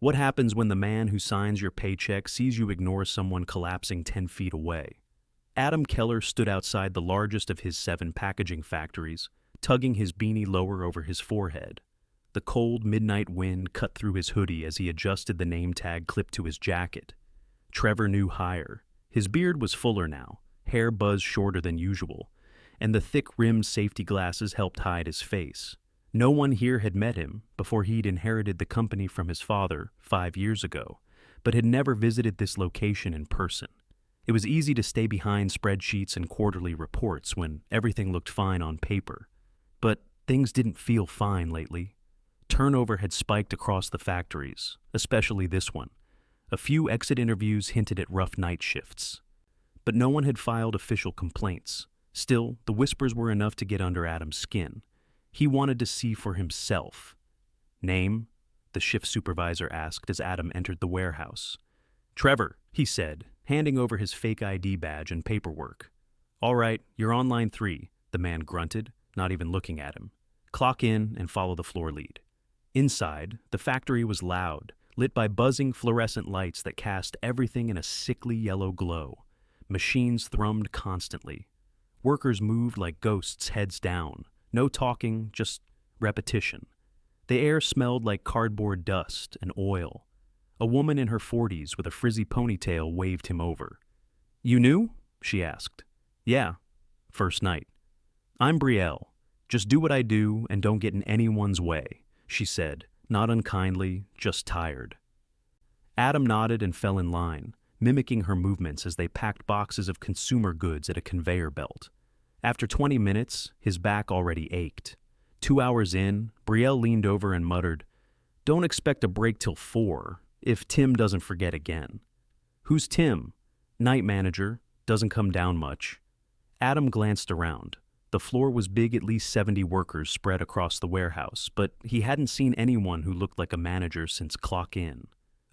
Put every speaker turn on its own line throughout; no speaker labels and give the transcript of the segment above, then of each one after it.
What happens when the man who signs your paycheck sees you ignore someone collapsing 10 feet away? Adam Keller stood outside the largest of his 7 packaging factories, tugging his beanie lower over his forehead. The cold midnight wind cut through his hoodie as he adjusted the name tag clipped to his jacket. Trevor knew higher. His beard was fuller now, hair buzzed shorter than usual, and the thick-rimmed safety glasses helped hide his face. No one here had met him before he'd inherited the company from his father 5 years ago, but had never visited this location in person. It was easy to stay behind spreadsheets and quarterly reports when everything looked fine on paper. But things didn't feel fine lately. Turnover had spiked across the factories, especially this one. A few exit interviews hinted at rough night shifts. But no one had filed official complaints. Still, the whispers were enough to get under Adam's skin. He wanted to see for himself. "Name?" the shift supervisor asked as Adam entered the warehouse. "Trevor," he said, handing over his fake ID badge and paperwork. "All right, you're on line 3, the man grunted, not even looking at him. "Clock in and follow the floor lead." Inside, the factory was loud, lit by buzzing fluorescent lights that cast everything in a sickly yellow glow. Machines thrummed constantly. Workers moved like ghosts, heads down. No talking, just repetition. The air smelled like cardboard dust and oil. A woman in her 40s with a frizzy ponytail waved him over. "You new?" she asked. "Yeah. First night." "I'm Brielle. Just do what I do and don't get in anyone's way," she said, not unkindly, just tired. Adam nodded and fell in line, mimicking her movements as they packed boxes of consumer goods at a conveyor belt. After 20 minutes, his back already ached. 2 hours in, Brielle leaned over and muttered, "Don't expect a break till 4, if Tim doesn't forget again." "Who's Tim?" "Night manager. Doesn't come down much." Adam glanced around. The floor was big, at least 70 workers spread across the warehouse, but he hadn't seen anyone who looked like a manager since clock in.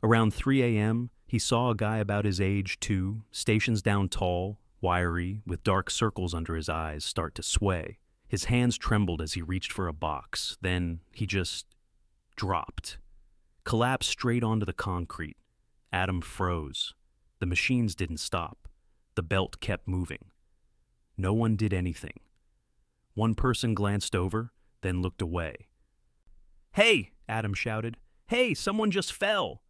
Around 3 a.m., he saw a guy about his age, too, stations down tall, wiry, with dark circles under his eyes, start to sway. His hands trembled as he reached for a box. Then he just dropped. Collapsed straight onto the concrete. Adam froze. The machines didn't stop. The belt kept moving. No one did anything. One person glanced over, then looked away. "Hey!" Adam shouted. "Hey, someone just fell!"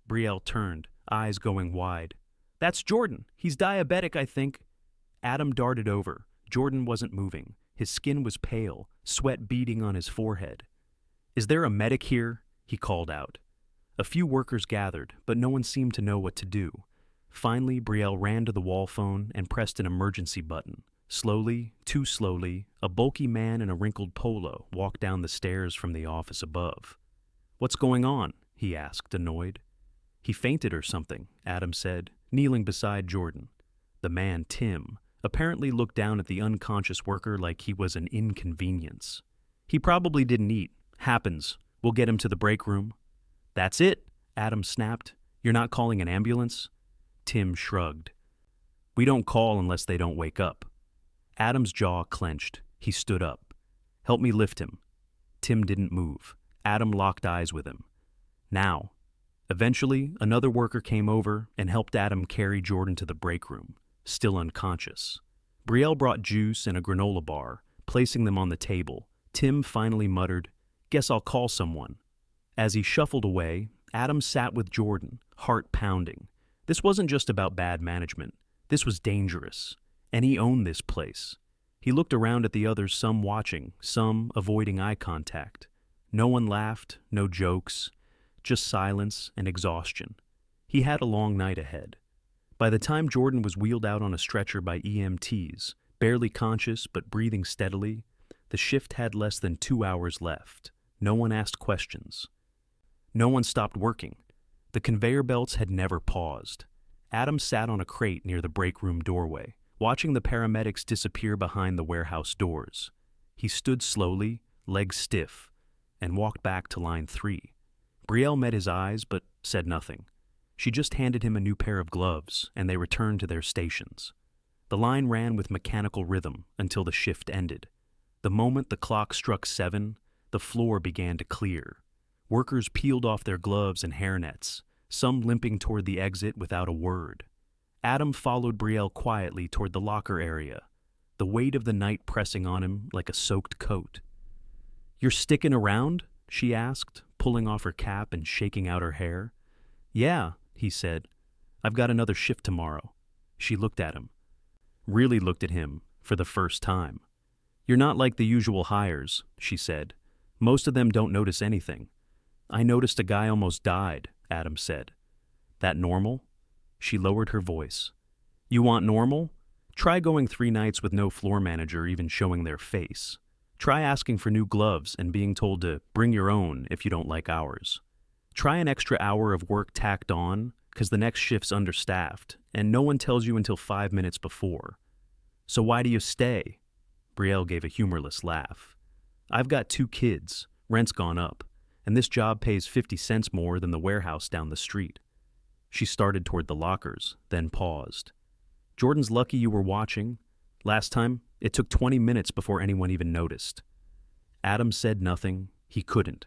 Brielle turned, eyes going wide. "That's Jordan. He's diabetic, I think." Adam darted over. Jordan wasn't moving. His skin was pale, sweat beading on his forehead. "Is there a medic here?" he called out. A few workers gathered, but no one seemed to know what to do. Finally, Brielle ran to the wall phone and pressed an emergency button. Slowly, too slowly, a bulky man in a wrinkled polo walked down the stairs from the office above. "What's going on?" he asked, annoyed. "He fainted or something," Adam said, kneeling beside Jordan. The man, Tim, apparently looked down at the unconscious worker like he was an inconvenience. "He probably didn't eat. Happens. We'll get him to the break room." "That's it," Adam snapped. "You're not calling an ambulance?" Tim shrugged. "We don't call unless they don't wake up." Adam's jaw clenched. He stood up. "Help me lift him." Tim didn't move. Adam locked eyes with him. "Now." Eventually, another worker came over and helped Adam carry Jordan to the break room, still unconscious. Brielle brought juice and a granola bar, placing them on the table. Tim finally muttered, "Guess I'll call someone." As he shuffled away, Adam sat with Jordan, heart pounding. This wasn't just about bad management. This was dangerous. And he owned this place. He looked around at the others, some watching, some avoiding eye contact. No one laughed, no jokes, just silence and exhaustion. He had a long night ahead. By the time Jordan was wheeled out on a stretcher by EMTs, barely conscious but breathing steadily, the shift had less than 2 hours left. No one asked questions. No one stopped working. The conveyor belts had never paused. Adam sat on a crate near the break room doorway, watching the paramedics disappear behind the warehouse doors. He stood slowly, legs stiff, and walked back to line 3. Brielle met his eyes but said nothing. She just handed him a new pair of gloves, and they returned to their stations. The line ran with mechanical rhythm until the shift ended. The moment the clock struck 7, the floor began to clear. Workers peeled off their gloves and hairnets, some limping toward the exit without a word. Adam followed Brielle quietly toward the locker area, the weight of the night pressing on him like a soaked coat. "You're sticking around?" she asked, pulling off her cap and shaking out her hair. "Yeah," he said. "I've got another shift tomorrow." She looked at him. Really looked at him for the first time. "You're not like the usual hires," she said. "Most of them don't notice anything." "I noticed a guy almost died," Adam said. "That normal?" She lowered her voice. "You want normal? Try going 3 nights with no floor manager even showing their face. Try asking for new gloves and being told to bring your own if you don't like ours. Try an extra hour of work tacked on because the next shift's understaffed and no one tells you until 5 minutes before. So why do you stay?" Brielle gave a humorless laugh. "I've got 2 kids, rent's gone up, and this job pays 50 cents more than the warehouse down the street." She started toward the lockers, then paused. "Jordan's lucky you were watching. Last time, it took 20 minutes before anyone even noticed." Adam said nothing. He couldn't.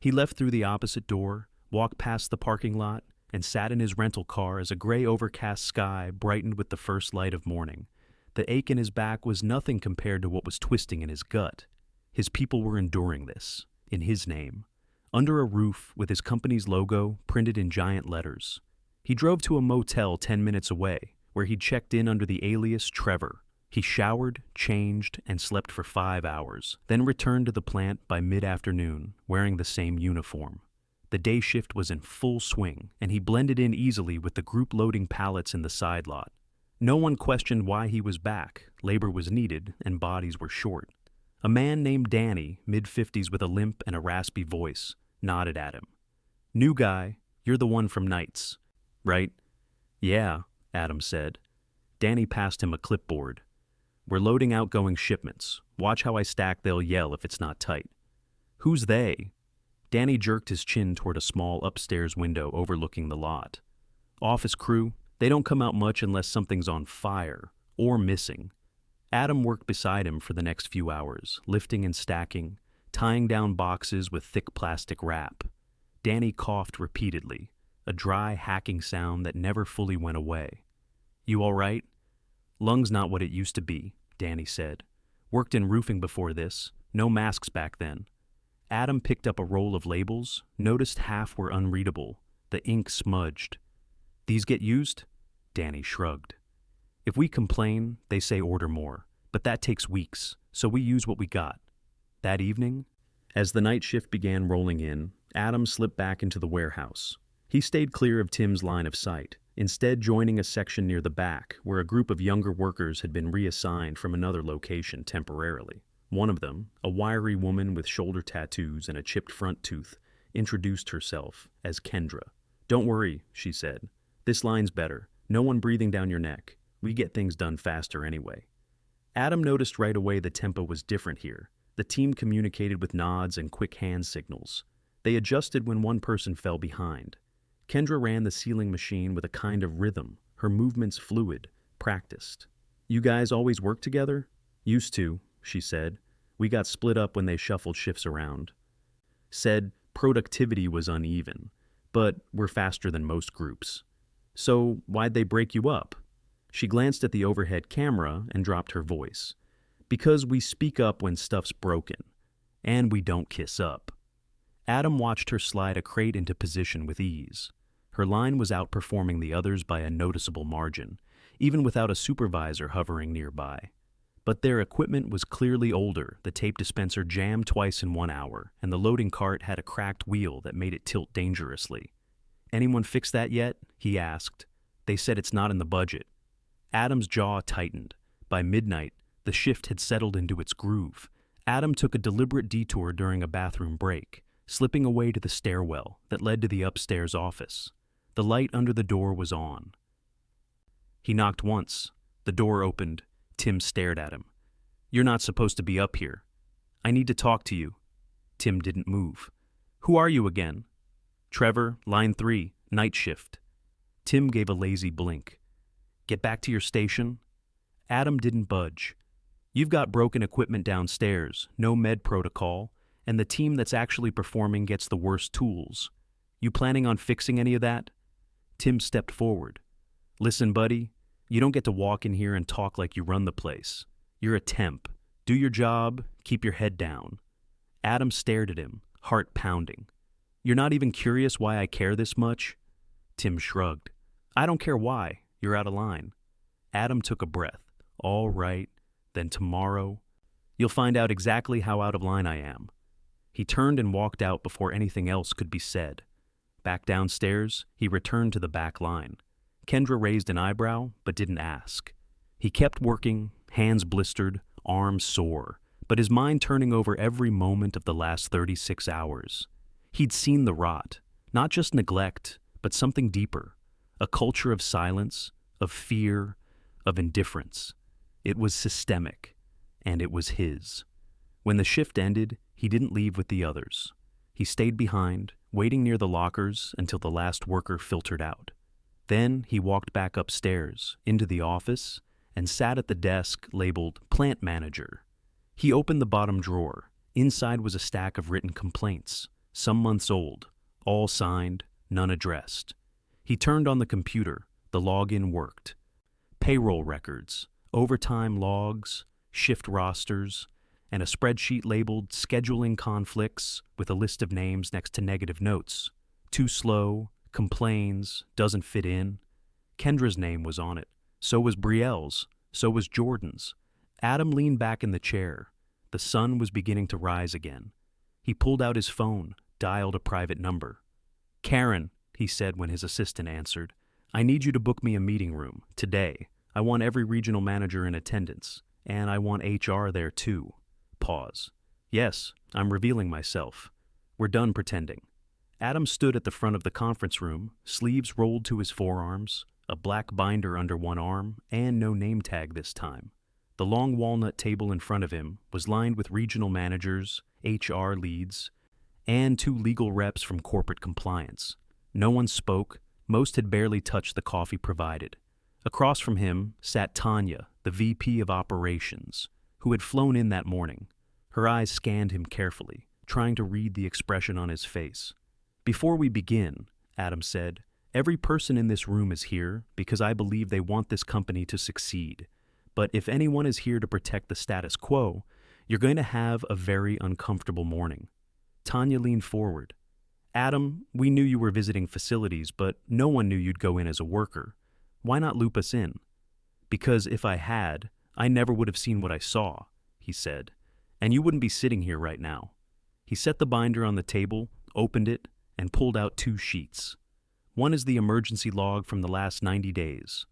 He left through the opposite door, walked past the parking lot, and sat in his rental car as a gray overcast sky brightened with the first light of morning. The ache in his back was nothing compared to what was twisting in his gut. His people were enduring this, in his name, under a roof with his company's logo printed in giant letters. He drove to a motel 10 minutes away, where he checked in under the alias Trevor. He showered, changed, and slept for 5 hours, then returned to the plant by mid-afternoon, wearing the same uniform. The day shift was in full swing, and he blended in easily with the group loading pallets in the side lot. No one questioned why he was back. Labor was needed, and bodies were short. A man named Danny, mid-50s with a limp and a raspy voice, nodded at him. "New guy, you're the one from nights, right?" "Yeah," Adam said. Danny passed him a clipboard. "We're loading outgoing shipments. Watch how I stack, they'll yell if it's not tight." "Who's they?" Danny jerked his chin toward a small upstairs window overlooking the lot. "Office crew. They don't come out much unless something's on fire or missing." Adam worked beside him for the next few hours, lifting and stacking, tying down boxes with thick plastic wrap. Danny coughed repeatedly, a dry, hacking sound that never fully went away. "You all right?" "Lung's not what it used to be," Danny said. "Worked in roofing before this. No masks back then." Adam picked up a roll of labels, noticed half were unreadable, the ink smudged. "These get used?" Danny shrugged. "If we complain, they say order more, but that takes weeks, so we use what we got." That evening, as the night shift began rolling in, Adam slipped back into the warehouse. He stayed clear of Tim's line of sight, instead joining a section near the back where a group of younger workers had been reassigned from another location temporarily. One of them, a wiry woman with shoulder tattoos and a chipped front tooth, introduced herself as Kendra. "Don't worry," she said. "This line's better. No one breathing down your neck. We get things done faster anyway." Adam noticed right away the tempo was different here. The team communicated with nods and quick hand signals. They adjusted when one person fell behind. Kendra ran the sealing machine with a kind of rhythm, her movements fluid, practiced. "You guys always work together?" "Used to," she said. "We got split up when they shuffled shifts around." Said productivity was uneven, but we're faster than most groups. "So why'd they break you up?" She glanced at the overhead camera and dropped her voice. "Because we speak up when stuff's broken, and we don't kiss up." Adam watched her slide a crate into position with ease. Her line was outperforming the others by a noticeable margin, even without a supervisor hovering nearby. But their equipment was clearly older. The tape dispenser jammed twice in 1 hour, and the loading cart had a cracked wheel that made it tilt dangerously. "Anyone fix that yet?" he asked. "They said it's not in the budget." Adam's jaw tightened. By midnight, the shift had settled into its groove. Adam took a deliberate detour during a bathroom break, slipping away to the stairwell that led to the upstairs office. The light under the door was on. He knocked once. The door opened. Tim stared at him. "You're not supposed to be up here. I need to talk to you." Tim didn't move. "Who are you again?" "Trevor, line 3, night shift." Tim gave a lazy blink. "Get back to your station?" Adam didn't budge. "You've got broken equipment downstairs, no med protocol, and the team that's actually performing gets the worst tools. You planning on fixing any of that? Tim stepped forward. Listen, buddy, you don't get to walk in here and talk like you run the place. You're a temp. Do your job, keep your head down. Adam stared at him, heart pounding. You're not even curious why I care this much? Tim shrugged. I don't care why. You're out of line. Adam took a breath. All right, then tomorrow, you'll find out exactly how out of line I am. He turned and walked out before anything else could be said. Back downstairs, he returned to the back line. Kendra raised an eyebrow, but didn't ask. He kept working, hands blistered, arms sore, but his mind turning over every moment of the last 36 hours. He'd seen the rot, not just neglect, but something deeper, a culture of silence, of fear, of indifference. It was systemic, and it was his. When the shift ended, he didn't leave with the others. He stayed behind, waiting near the lockers until the last worker filtered out. Then he walked back upstairs, into the office, and sat at the desk labeled Plant Manager. He opened the bottom drawer. Inside was a stack of written complaints, some months old, all signed, none addressed. He turned on the computer. The login worked. Payroll records, overtime logs, shift rosters, and a spreadsheet labeled Scheduling Conflicts with a list of names next to negative notes. Too slow, complains, doesn't fit in. Kendra's name was on it. So was Brielle's. So was Jordan's. Adam leaned back in the chair. The sun was beginning to rise again. He pulled out his phone, dialed a private number. Karen, he said when his assistant answered, I need you to book me a meeting room, today. I want every regional manager in attendance, and I want HR there too. Pause. Yes, I'm revealing myself. We're done pretending. Adam stood at the front of the conference room, sleeves rolled to his forearms, a black binder under one arm, and no name tag this time. The long walnut table in front of him was lined with regional managers, HR leads, and 2 legal reps from corporate compliance. No one spoke. Most had barely touched the coffee provided. Across from him sat Tanya, the VP of Operations, who had flown in that morning. Her eyes scanned him carefully, trying to read the expression on his face. Before we begin, Adam said, every person in this room is here because I believe they want this company to succeed. But if anyone is here to protect the status quo, you're going to have a very uncomfortable morning. Tanya leaned forward. Adam, we knew you were visiting facilities, but no one knew you'd go in as a worker. Why not loop us in? Because if I had, I never would have seen what I saw, he said, and you wouldn't be sitting here right now. He set the binder on the table, opened it, and pulled out 2 sheets. One is the emergency log from the last 90 days.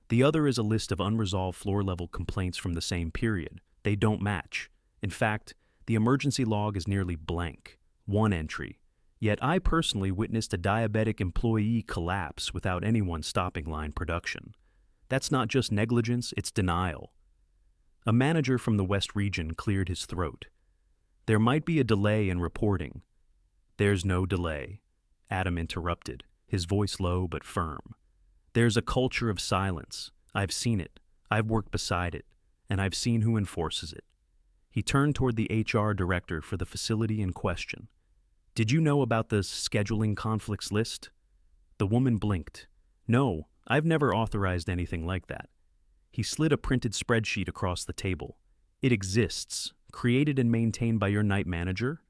The other is a list of unresolved floor-level complaints from the same period. They don't match. In fact, the emergency log is nearly blank. 1 entry. Yet I personally witnessed a diabetic employee collapse without anyone stopping line production. That's not just negligence, it's denial. A manager from the West region cleared his throat. There might be a delay in reporting. There's no delay, Adam interrupted, his voice low but firm. There's a culture of silence. I've seen it. I've worked beside it, and I've seen who enforces it. He turned toward the HR director for the facility in question. Did you know about the scheduling conflicts list? The woman blinked. No, I've never authorized anything like that. He slid a printed spreadsheet across the table. It exists, created and maintained by your night manager.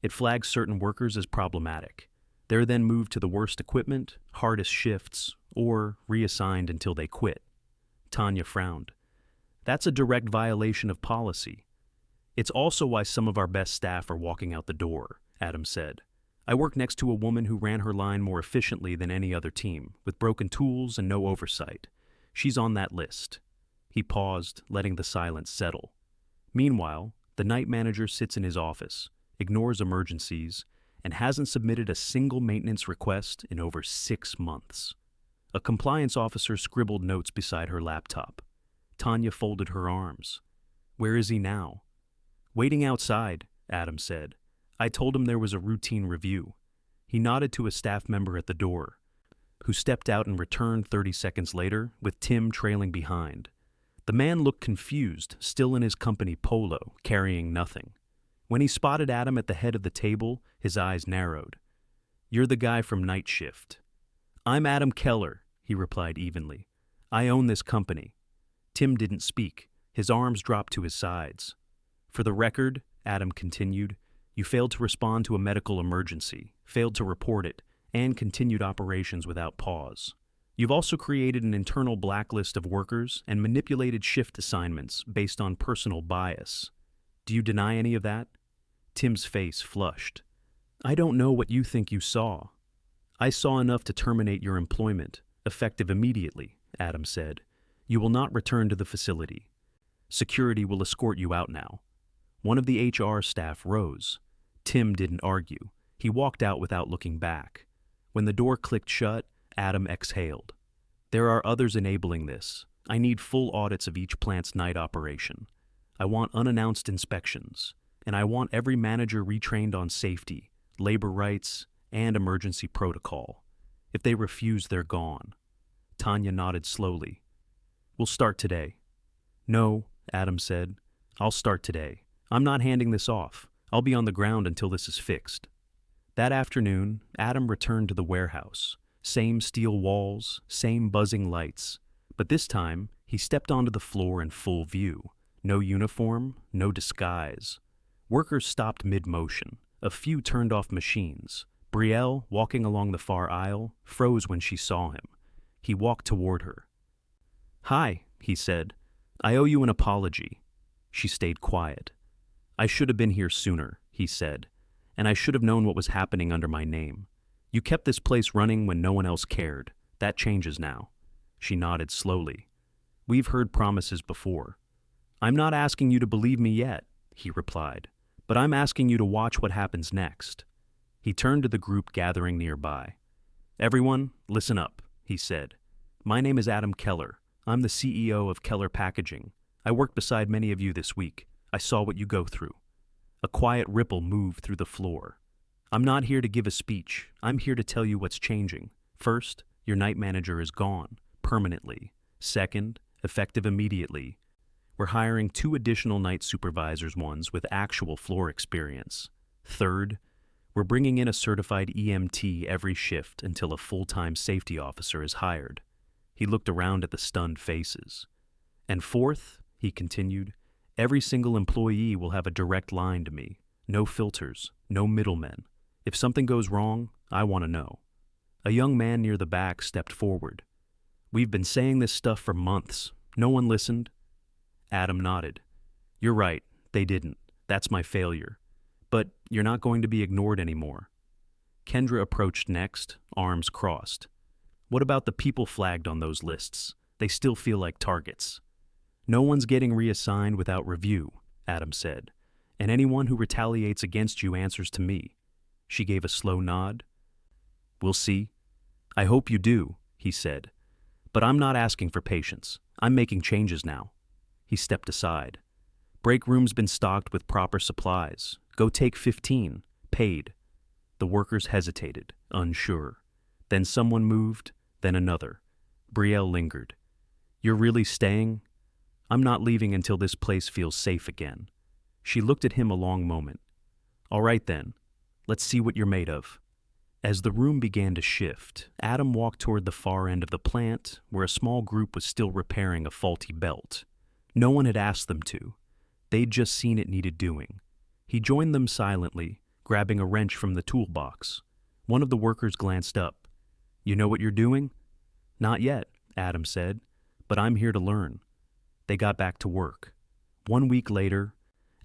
It flags certain workers as problematic. They're then moved to the worst equipment, hardest shifts, or reassigned until they quit. Tanya frowned. That's a direct violation of policy. It's also why some of our best staff are walking out the door, Adam said. I work next to a woman who ran her line more efficiently than any other team, with broken tools and no oversight. She's on that list. He paused, letting the silence settle. Meanwhile, the night manager sits in his office, ignores emergencies, and hasn't submitted a single maintenance request in over 6 months. A compliance officer scribbled notes beside her laptop. Tanya folded her arms. Where is he now? Waiting outside, Adam said. I told him there was a routine review. He nodded to a staff member at the door, who stepped out and returned 30 seconds later, with Tim trailing behind. The man looked confused, still in his company polo, carrying nothing. When he spotted Adam at the head of the table, his eyes narrowed. "You're the guy from night shift." "I'm Adam Keller," he replied evenly. "I own this company." Tim didn't speak. His arms dropped to his sides. "For the record," Adam continued, "you failed to respond to a medical emergency, failed to report it, and continued operations without pause. You've also created an internal blacklist of workers and manipulated shift assignments based on personal bias. Do you deny any of that?" Tim's face flushed. "I don't know what you think you saw." "I saw enough to terminate your employment, effective immediately," Adam said. "You will not return to the facility. Security will escort you out now." One of the HR staff rose. Tim didn't argue. He walked out without looking back. When the door clicked shut, Adam exhaled. "There are others enabling this. I need full audits of each plant's night operation. I want unannounced inspections, and I want every manager retrained on safety, labor rights, and emergency protocol. If they refuse, they're gone." Tanya nodded slowly. "We'll start today." "No," Adam said. "I'll start today. I'm not handing this off. I'll be on the ground until this is fixed." That afternoon, Adam returned to the warehouse. Same steel walls, same buzzing lights. But this time, he stepped onto the floor in full view. No uniform, no disguise. Workers stopped mid-motion. A few turned off machines. Brielle, walking along the far aisle, froze when she saw him. He walked toward her. "Hi," he said. "I owe you an apology." She stayed quiet. "I should have been here sooner," he said, "and I should have known what was happening under my name. You kept this place running when no one else cared. That changes now." She nodded slowly. "We've heard promises before." "I'm not asking you to believe me yet," he replied, "but I'm asking you to watch what happens next." He turned to the group gathering nearby. "Everyone, listen up," he said. "My name is Adam Keller. I'm the CEO of Keller Packaging. I worked beside many of you this week. I saw what you go through." A quiet ripple moved through the floor. "I'm not here to give a speech. I'm here to tell you what's changing. First, your night manager is gone, permanently. Second, effective immediately, we're hiring 2 additional night supervisors, ones with actual floor experience. Third, we're bringing in a certified EMT every shift until a full-time safety officer is hired." He looked around at the stunned faces. "And fourth," he continued, "every single employee will have a direct line to me. No filters, no middlemen. If something goes wrong, I want to know." A young man near the back stepped forward. "We've been saying this stuff for months. No one listened." Adam nodded. "You're right, they didn't. That's my failure. But you're not going to be ignored anymore." Kendra approached next, arms crossed. "What about the people flagged on those lists? They still feel like targets." "No one's getting reassigned without review," Adam said. "And anyone who retaliates against you answers to me." She gave a slow nod. "We'll see." "I hope you do," he said. "But I'm not asking for patience. I'm making changes now." He stepped aside. "Break room's been stocked with proper supplies. Go take 15, paid." The workers hesitated, unsure. Then someone moved, then another. Brielle lingered. "You're really staying?" "I'm not leaving until this place feels safe again." She looked at him a long moment. "All right then, let's see what you're made of." As the room began to shift, Adam walked toward the far end of the plant, where a small group was still repairing a faulty belt. No one had asked them to. They'd just seen it needed doing. He joined them silently, grabbing a wrench from the toolbox. One of the workers glanced up. "You know what you're doing?" "Not yet," Adam said, "but I'm here to learn." They got back to work. 1 week later,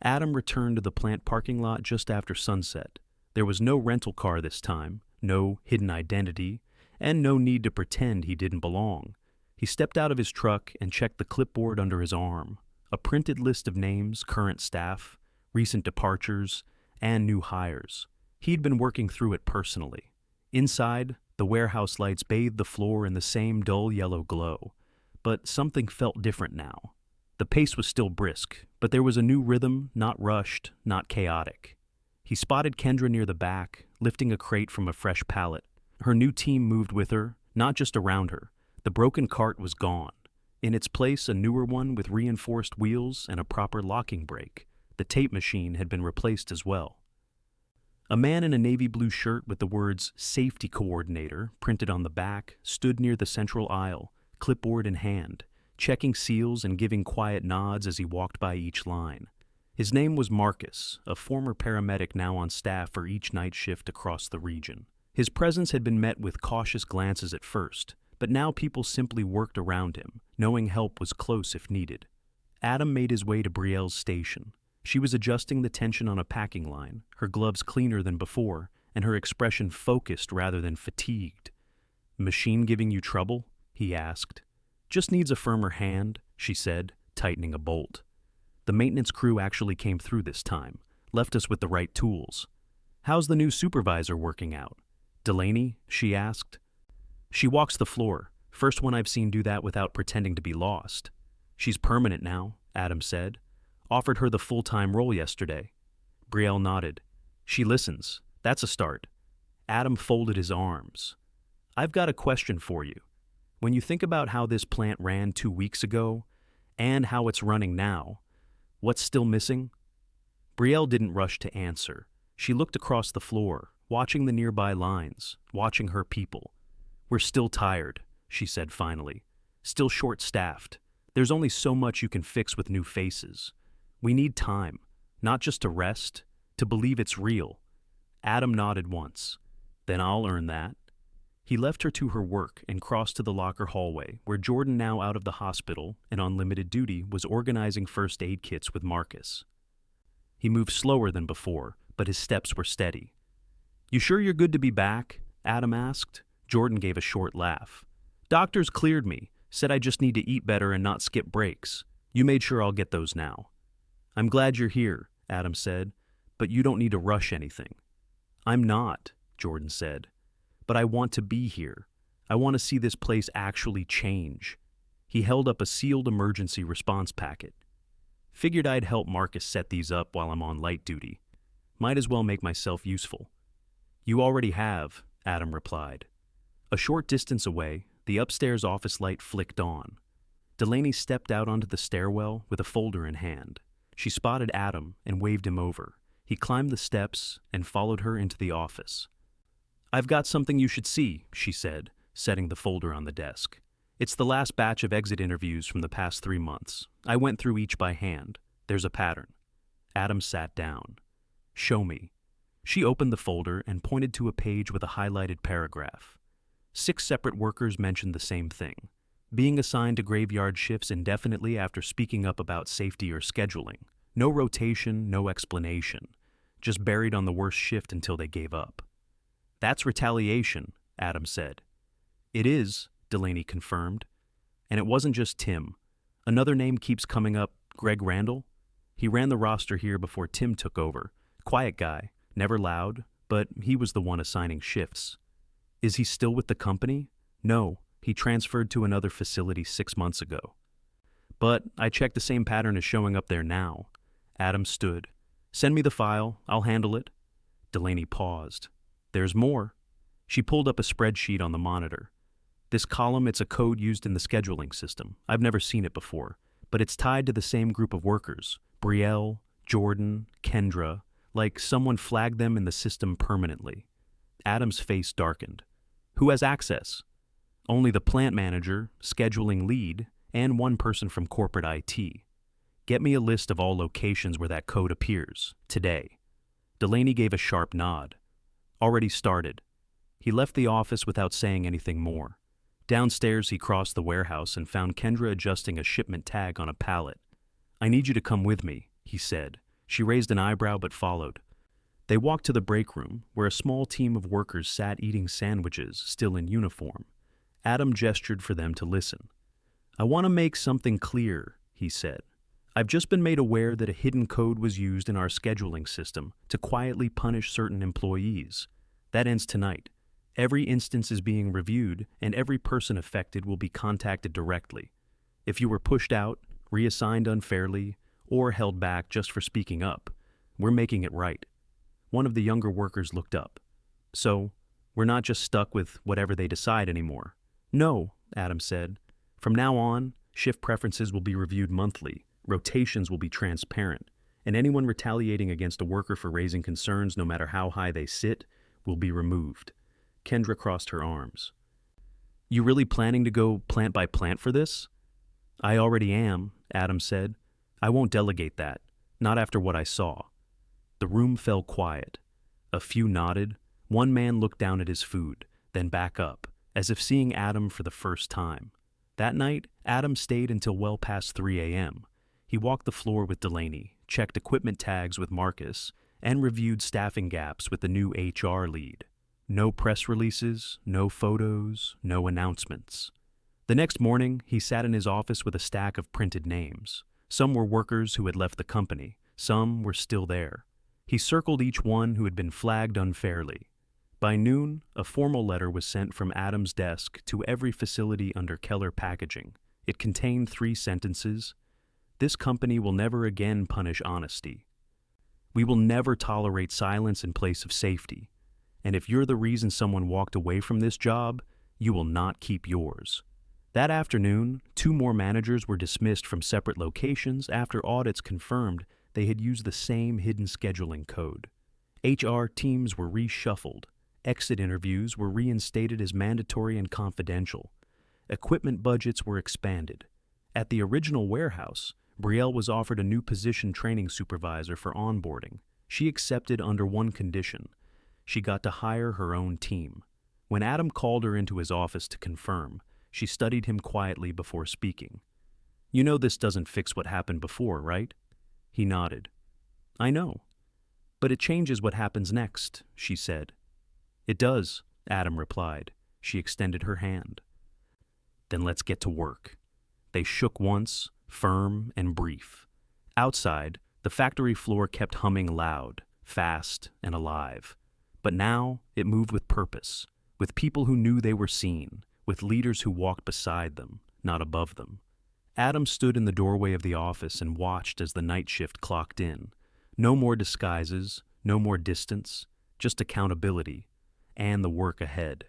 Adam returned to the plant parking lot just after sunset. There was no rental car this time, no hidden identity, and no need to pretend he didn't belong. He stepped out of his truck and checked the clipboard under his arm. A printed list of names, current staff, recent departures, and new hires. He'd been working through it personally. Inside, the warehouse lights bathed the floor in the same dull yellow glow. But something felt different now. The pace was still brisk, but there was a new rhythm, not rushed, not chaotic. He spotted Kendra near the back, lifting a crate from a fresh pallet. Her new team moved with her, not just around her. The broken cart was gone. In its place, a newer one with reinforced wheels and a proper locking brake. The tape machine had been replaced as well. A man in a navy blue shirt with the words "Safety Coordinator" printed on the back stood near the central aisle, clipboard in hand, checking seals and giving quiet nods as he walked by each line. His name was Marcus, a former paramedic now on staff for each night shift across the region. His presence had been met with cautious glances at first, but now people simply worked around him, knowing help was close if needed. Adam made his way to Brielle's station. She was adjusting the tension on a packing line, her gloves cleaner than before, and her expression focused rather than fatigued. "Machine giving you trouble?" he asked. "Just needs a firmer hand," she said, tightening a bolt. "The maintenance crew actually came through this time, left us with the right tools." "How's the new supervisor working out?" "Delaney?" she asked. "She walks the floor, first one I've seen do that without pretending to be lost." "She's permanent now," Adam said. "Offered her the full-time role yesterday." Brielle nodded. "She listens. That's a start." Adam folded his arms. "I've got a question for you. When you think about how this plant ran 2 weeks ago, and how it's running now, what's still missing?" Brielle didn't rush to answer. She looked across the floor, watching the nearby lines, watching her people. "We're still tired," she said finally. "Still short-staffed. There's only so much you can fix with new faces. We need time, not just to rest, to believe it's real." Adam nodded once. "Then I'll earn that." He left her to her work and crossed to the locker hallway, where Jordan, now out of the hospital and on limited duty, was organizing first aid kits with Marcus. He moved slower than before, but his steps were steady. "You sure you're good to be back?" Adam asked. Jordan gave a short laugh. "Doctors cleared me, said I just need to eat better and not skip breaks. You made sure I'll get those now." "I'm glad you're here," Adam said, "but you don't need to rush anything." "I'm not," Jordan said, "but I want to be here. I want to see this place actually change." He held up a sealed emergency response packet. "Figured I'd help Marcus set these up while I'm on light duty. Might as well make myself useful." "You already have," Adam replied. A short distance away, the upstairs office light flicked on. Delaney stepped out onto the stairwell with a folder in hand. She spotted Adam and waved him over. He climbed the steps and followed her into the office. "I've got something you should see," she said, setting the folder on the desk. "It's the last batch of exit interviews from the past 3 months. I went through each by hand. There's a pattern." Adam sat down. "Show me." She opened the folder and pointed to a page with a highlighted paragraph. 6 separate workers mentioned the same thing: being assigned to graveyard shifts indefinitely after speaking up about safety or scheduling. No rotation, no explanation. Just buried on the worst shift until they gave up. "That's retaliation," Adam said. "It is," Delaney confirmed. "And it wasn't just Tim. Another name keeps coming up, Greg Randall. He ran the roster here before Tim took over. Quiet guy, never loud, but he was the one assigning shifts." "Is he still with the company?" "No, he transferred to another facility 6 months ago." "But I checked the same pattern is showing up there now." Adam stood. "Send me the file, I'll handle it." Delaney paused. "There's more." She pulled up a spreadsheet on the monitor. "This column, it's a code used in the scheduling system. I've never seen it before, but it's tied to the same group of workers. Brielle, Jordan, Kendra, like someone flagged them in the system permanently." Adam's face darkened. "Who has access?" "Only the plant manager, scheduling lead, and one person from corporate IT. Get me a list of all locations where that code appears, today." Delaney gave a sharp nod. "Already started." He left the office without saying anything more. Downstairs, he crossed the warehouse and found Kendra adjusting a shipment tag on a pallet. "I need you to come with me," he said. She raised an eyebrow but followed. They walked to the break room, where a small team of workers sat eating sandwiches, still in uniform. Adam gestured for them to listen. "I want to make something clear," he said. "I've just been made aware that a hidden code was used in our scheduling system to quietly punish certain employees. That ends tonight. Every instance is being reviewed, and every person affected will be contacted directly. If you were pushed out, reassigned unfairly, or held back just for speaking up, we're making it right." One of the younger workers looked up. "So, we're not just stuck with whatever they decide anymore." "No," Adam said. "From now on, shift preferences will be reviewed monthly, rotations will be transparent, and anyone retaliating against a worker for raising concerns, no matter how high they sit, will be removed. Kendra crossed her arms. You really planning to go plant by plant for this? I already am, Adam said. I won't delegate that, not after what I saw. The room fell quiet. A few nodded. One man looked down at his food, then back up, as if seeing Adam for the first time. That night, Adam stayed until well past 3 a.m. He walked the floor with Delaney, checked equipment tags with Marcus, and reviewed staffing gaps with the new HR lead. No press releases, no photos, no announcements. The next morning, he sat in his office with a stack of printed names. Some were workers who had left the company, some were still there. He circled each one who had been flagged unfairly. By noon, a formal letter was sent from Adam's desk to every facility under Keller packaging. It contained 3 sentences. This company will never again punish honesty. We will never tolerate silence in place of safety. And if you're the reason someone walked away from this job, you will not keep yours. That afternoon, 2 more managers were dismissed from separate locations after audits confirmed they had used the same hidden scheduling code. HR teams were reshuffled. Exit interviews were reinstated as mandatory and confidential. Equipment budgets were expanded. At the original warehouse, Brielle was offered a new position, training supervisor, for onboarding. She accepted under one condition. She got to hire her own team. When Adam called her into his office to confirm, she studied him quietly before speaking. You know this doesn't fix what happened before, right? He nodded. I know. But it changes what happens next, she said. It does, Adam replied. She extended her hand. Then let's get to work. They shook once, firm and brief. Outside, the factory floor kept humming loud, fast and alive. But now it moved with purpose, with people who knew they were seen, with leaders who walked beside them, not above them. Adam stood in the doorway of the office and watched as the night shift clocked in. No more disguises, no more distance, just accountability, and the work ahead.